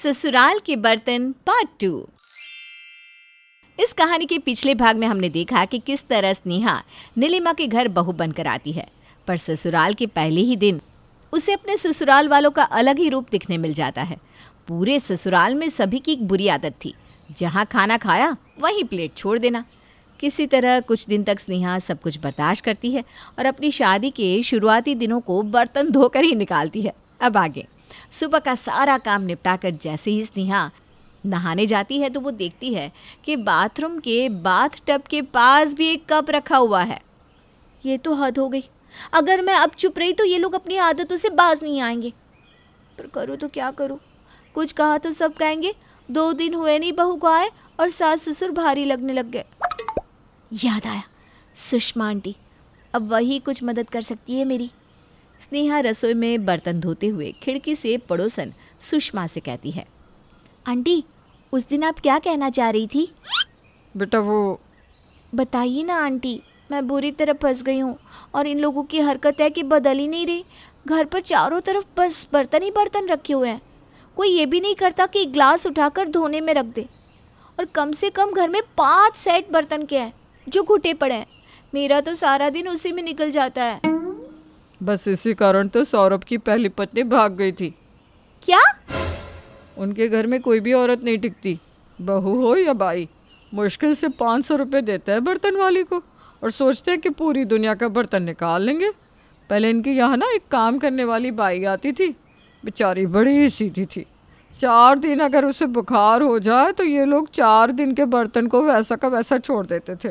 ससुराल के बर्तन पार्ट 2। इस कहानी के पिछले भाग में हमने देखा कि किस तरह स्नेहा नीलिमा के घर बहू बनकर आती है, पर ससुराल के पहले ही दिन उसे अपने ससुराल वालों का अलग ही रूप दिखने मिल जाता है। पूरे ससुराल में सभी की एक बुरी आदत थी, जहाँ खाना खाया वहीं प्लेट छोड़ देना। किसी तरह कुछ दिन तक स्नेहा सब कुछ बर्दाश्त करती है और अपनी शादी के शुरुआती दिनों को बर्तन धोकर ही निकालती है। अब आगे सुबह का सारा काम निपटाकर जैसे ही स्नेहा नहाने जाती है तो वो देखती है कि बाथरूम के बाथ टब के पास भी एक कप रखा हुआ है। ये तो हद हो गई, अगर मैं अब चुप रही तो ये लोग अपनी आदतों से बाज नहीं आएंगे। पर करूँ तो क्या करूँ, कुछ कहा तो सब कहेंगे 2 दिन हुए नहीं बहू को आए और सास ससुर भारी लगने लग गए। याद आया, सुषमा आंटी, अब वही कुछ मदद कर सकती है मेरी। स्नेहा रसोई में बर्तन धोते हुए खिड़की से पड़ोसन सुषमा से कहती है, आंटी उस दिन आप क्या कहना चाह रही थी? बेटा वो बताइए ना आंटी, मैं बुरी तरह फंस गई हूँ और इन लोगों की हरकत है कि बदल ही नहीं रही। घर पर चारों तरफ बस बर्तन ही बर्तन रखे हुए हैं। कोई ये भी नहीं करता कि ग्लास उठाकर धोने में रख दे। और कम से कम घर में 5 सेट बर्तन के हैं जो घुटे पड़े हैं। मेरा तो सारा दिन उसी में निकल जाता है। बस इसी कारण तो सौरभ की पहली पत्नी भाग गई थी। क्या? उनके घर में कोई भी औरत नहीं टिकती, बहू हो या बाई। मुश्किल से 500 रुपये देता है बर्तन वाली को और सोचते हैं कि पूरी दुनिया का बर्तन निकाल लेंगे। पहले इनके यहाँ ना एक काम करने वाली बाई आती थी, बेचारी बड़ी ही सीधी थी। 4 दिन अगर उसे बुखार हो जाए तो ये लोग 4 दिन के बर्तन को वैसा का वैसा छोड़ देते थे।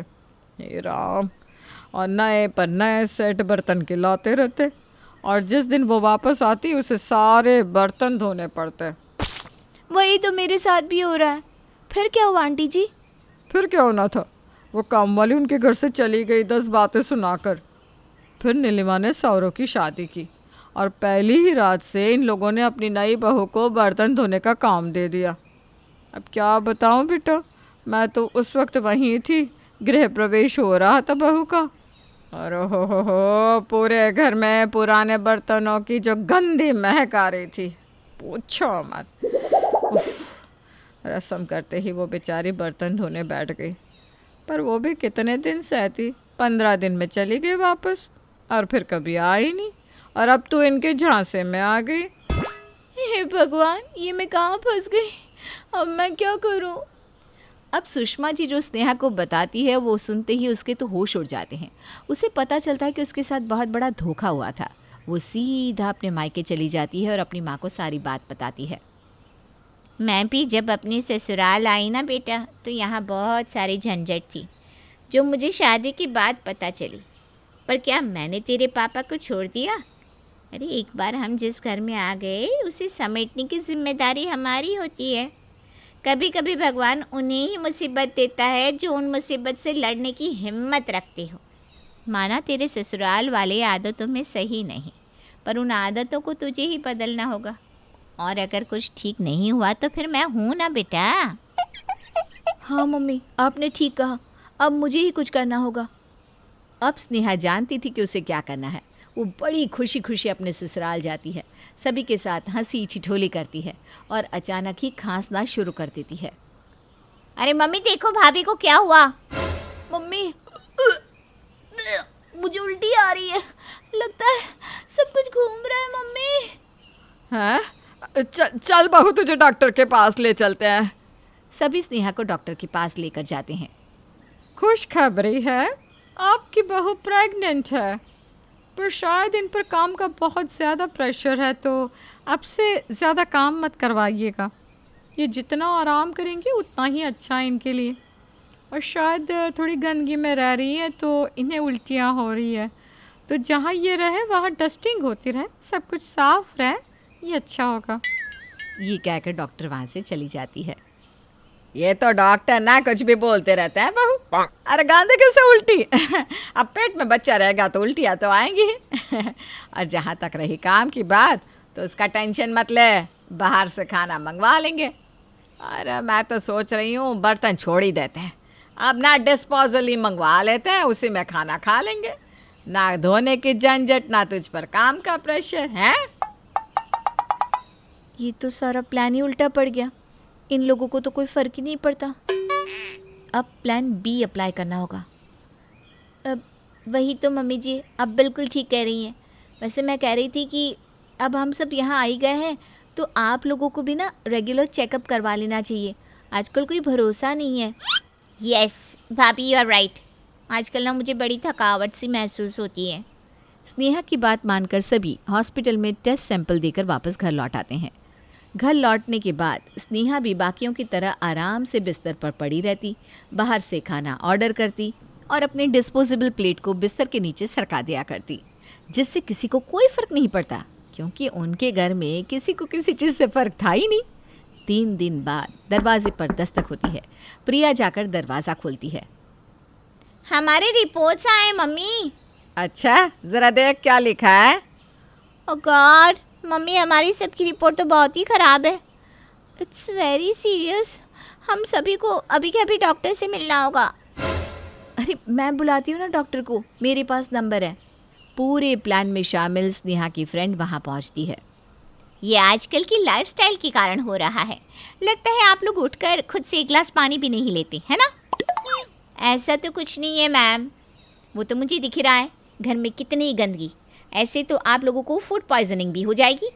हे राम, और नए पर नए सेट बर्तन के लाते रहते और जिस दिन वो वापस आती उसे सारे बर्तन धोने पड़ते। वही तो मेरे साथ भी हो रहा है। फिर क्या हुआ आंटी जी? फिर क्या होना था, वो काम वाली उनके घर से चली गई 10 बातें सुनाकर। फिर नीलिमा ने सौरभ की शादी की और पहली ही रात से इन लोगों ने अपनी नई बहू को बर्तन धोने का काम दे दिया। अब क्या बताऊं बेटा, मैं तो उस वक्त वहीं थी, गृह प्रवेश हो रहा था बहू का। और हो पूरे घर में पुराने बर्तनों की जो गंदी महक आ रही थी, पूछो मत। रस्म करते ही वो बेचारी बर्तन धोने बैठ गई, पर वो भी कितने दिन सहती। 15 दिन में चली गई वापस और फिर कभी आई नहीं, और अब तो इनके झांसे में आ गई। हे भगवान, ये मैं कहाँ फंस गई, अब मैं क्या करूँ? अब सुषमा जी जो स्नेहा को बताती है वो सुनते ही उसके तो होश उड़ जाते हैं। उसे पता चलता है कि उसके साथ बहुत बड़ा धोखा हुआ था। वो सीधा अपने मायके चली जाती है और अपनी माँ को सारी बात बताती है। मैं भी जब अपनी ससुराल आई ना बेटा, तो यहाँ बहुत सारी झंझट थी जो मुझे शादी के बाद पता चली। पर क्या मैंने तेरे पापा को छोड़ दिया? अरे एक बार हम जिस घर में आ गए उसे समेटने की जिम्मेदारी हमारी होती है। कभी कभी भगवान उन्हें ही मुसीबत देता है जो उन मुसीबत से लड़ने की हिम्मत रखते हो। माना तेरे ससुराल वाले आदतों में सही नहीं, पर उन आदतों को तुझे ही बदलना होगा। और अगर कुछ ठीक नहीं हुआ तो फिर मैं हूँ ना बेटा। हाँ मम्मी, आपने ठीक कहा, अब मुझे ही कुछ करना होगा। अब स्नेहा जानती थी कि उसे क्या करना है। वो बड़ी खुशी खुशी अपने ससुराल जाती है, सभी के साथ हंसी ठिठोली करती है और अचानक ही खांसना शुरू कर देती है। अरे मम्मी देखो, भाभी को क्या हुआ? मम्मी मुझे उल्टी आ रही है, लगता है सब कुछ घूम रहा है मम्मी। हैं? चल बहू, तुझे डॉक्टर के पास ले चलते हैं। सभी स्नेहा को डॉक्टर के पास लेकर जाते हैं। खुशखबरी है, आपकी बहू प्रेग्नेंट है, पर शायद इन पर काम का बहुत ज़्यादा प्रेशर है, तो अब से ज़्यादा काम मत करवाइएगा। ये जितना आराम करेंगी उतना ही अच्छा है इनके लिए। और शायद थोड़ी गंदगी में रह रही है तो इन्हें उल्टियाँ हो रही है, तो जहाँ ये रहे वहाँ डस्टिंग होती रहे, सब कुछ साफ रहे, ये अच्छा होगा। ये कहकर डॉक्टर वहाँ से चली जाती है। ये तो डॉक्टर ना कुछ भी बोलते रहते हैं बहू। अरे गांधे कैसे उल्टी अब पेट में बच्चा रहेगा तो उल्टियाँ तो आएंगी ही। और जहाँ तक रही काम की बात, तो उसका टेंशन मत ले, बाहर से खाना मंगवा लेंगे। अरे मैं तो सोच रही हूँ बर्तन छोड़ ही देते हैं, अब ना डिस्पोजल ही मंगवा लेते हैं, उसी में खाना खा लेंगे। ना धोने की झंझट, ना तुझ पर काम का प्रेशर है। ये तो सारा प्लान ही उल्टा पड़ गया। इन लोगों को तो कोई फ़र्क ही नहीं पड़ता। अब प्लान बी अप्लाई करना होगा। अब वही तो मम्मी जी, आप बिल्कुल ठीक कह रही हैं। वैसे मैं कह रही थी कि अब हम सब यहाँ आ ही गए हैं तो आप लोगों को भी ना रेगुलर चेकअप करवा लेना चाहिए। आजकल कोई भरोसा नहीं है। यस भाभी, यू आर राइट। आजकल ना मुझे बड़ी थकावट सी महसूस होती है। स्नेहा की बात मानकर सभी हॉस्पिटल में टेस्ट सैंपल देकर वापस घर लौट आते हैं। घर लौटने के बाद स्नेहा भी बाकियों की तरह आराम से बिस्तर पर पड़ी रहती, बाहर से खाना ऑर्डर करती और अपने डिस्पोजेबल प्लेट को बिस्तर के नीचे सरका दिया करती, जिससे किसी को कोई फ़र्क नहीं पड़ता, क्योंकि उनके घर में किसी को किसी चीज़ से फ़र्क था ही नहीं। 3 दिन बाद दरवाजे पर दस्तक होती है। प्रिया जाकर दरवाज़ा खोलती है। हमारे रिपोर्ट्स आए मम्मी। अच्छा, ज़रा देख क्या लिखा है। ओ गॉड मम्मी, हमारी सबकी रिपोर्ट तो बहुत ही ख़राब है। It's very serious. हम सभी को अभी के अभी डॉक्टर से मिलना होगा। अरे मैं बुलाती हूँ ना डॉक्टर को, मेरे पास नंबर है। पूरे प्लान में शामिल स्नेहा की फ्रेंड वहाँ पहुँचती है। ये आजकल की लाइफस्टाइल के कारण हो रहा है। लगता है आप लोग उठकर खुद से एक गिलास पानी भी नहीं लेते, है ना? ऐसा तो कुछ नहीं है मैम, वो तो मुझे दिख रहा है घर में कितनी गंदगी। ऐसे तो आप लोगों को फूड पॉइजनिंग भी हो जाएगी।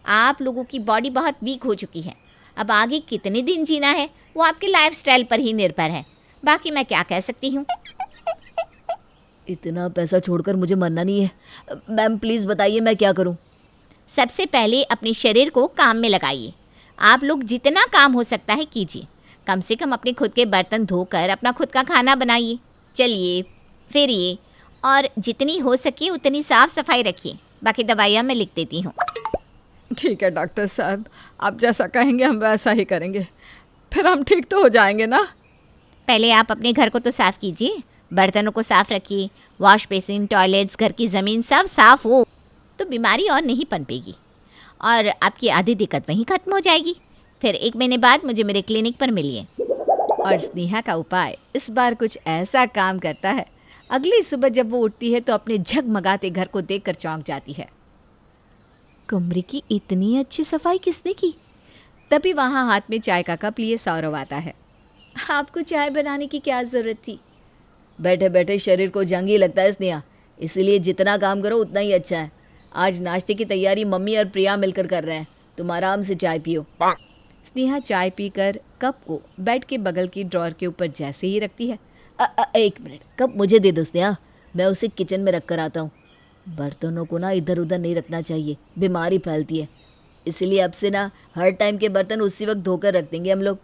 आप लोगों की बॉडी बहुत वीक हो चुकी है। अब आगे कितने दिन जीना है वो आपके लाइफस्टाइल पर ही निर्भर है। बाकी मैं क्या कह सकती हूँ। इतना पैसा छोड़कर मुझे मरना नहीं है। मैम प्लीज़ बताइए मैं क्या करूं? सबसे पहले अपने शरीर को काम में लगाइए। आप लोग जितना काम हो सकता है कीजिए। कम से कम अपने खुद के बर्तन धोकर अपना खुद का खाना बनाइए। चलिए फिरिए और जितनी हो सके उतनी साफ़ सफाई रखिए। बाकी दवाइयाँ मैं लिख देती हूँ। ठीक है डॉक्टर साहब, आप जैसा कहेंगे हम वैसा ही करेंगे। फिर हम ठीक तो हो जाएंगे ना? पहले आप अपने घर को तो साफ़ कीजिए, बर्तनों को साफ़ रखिए। वॉश बेसिन, टॉयलेट्स, घर की ज़मीन सब साफ़ हो तो बीमारी और नहीं पनपेगी और आपकी आधी दिक्कत वहीं ख़त्म हो जाएगी। फिर 1 महीने बाद मुझे मेरे क्लिनिक पर मिलिए। और स्नेहा का उपाय इस बार कुछ ऐसा काम करता है। अगली सुबह जब वो उठती है तो अपने झगमगाते घर को देखकर चौंक जाती है। कमरे की इतनी अच्छी सफाई किसने की? तभी वहाँ हाथ में चाय का कप लिए सौरव आता है। आपको चाय बनाने की क्या ज़रूरत थी? बैठे बैठे शरीर को जंग ही लगता है स्नेहा, इसीलिए जितना काम करो उतना ही अच्छा है। आज नाश्ते की तैयारी मम्मी और प्रिया मिलकर कर रहे हैं, तुम आराम से चाय पियो। स्नेहा चाय पीकर कप को बेड के बगल की ड्रॉअर के ऊपर जैसे ही रखती है। 1 मिनट, कप मुझे दे दो स्नेहा, मैं उसे किचन में रख कर आता हूँ। बर्तनों को ना इधर उधर नहीं रखना चाहिए, बीमारी फैलती है। इसलिए अब से ना हर टाइम के बर्तन उसी वक्त धोकर रख देंगे हम लोग।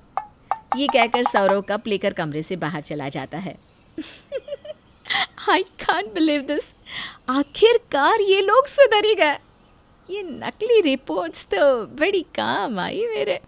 ये कहकर सौरव कप लेकर कमरे से बाहर चला जाता है। I can't believe this. आखिरकार ये लोग सुधर ही गए। ये नकली रिपोर्ट्स तो बड़ी काम आई मेरे।